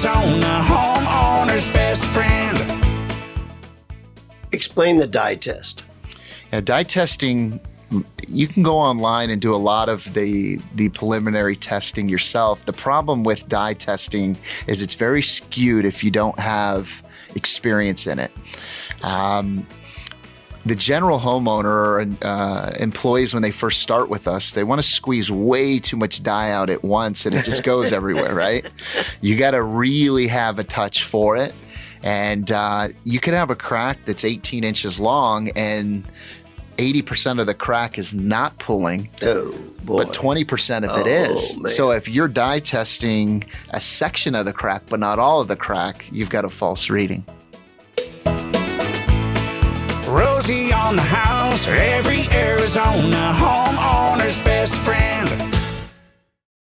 Arizona, homeowner's best friend. Explain the dye test. Yeah, dye testing, you can go online and do a lot of the preliminary testing yourself. The problem with dye testing is it's very skewed if you don't have experience in it. The general homeowner or employees, when they first start with us, they want to squeeze way too much dye out at once and it just goes everywhere, right? You got to really have a touch for it. And you could have a crack that's 18 inches long and 80% of the crack is not pulling, but 20% of it is. Man. So if you're dye testing a section of the crack, but not all of the crack, you've got a false reading. Rosie on the house, every Arizona homeowner's best friend.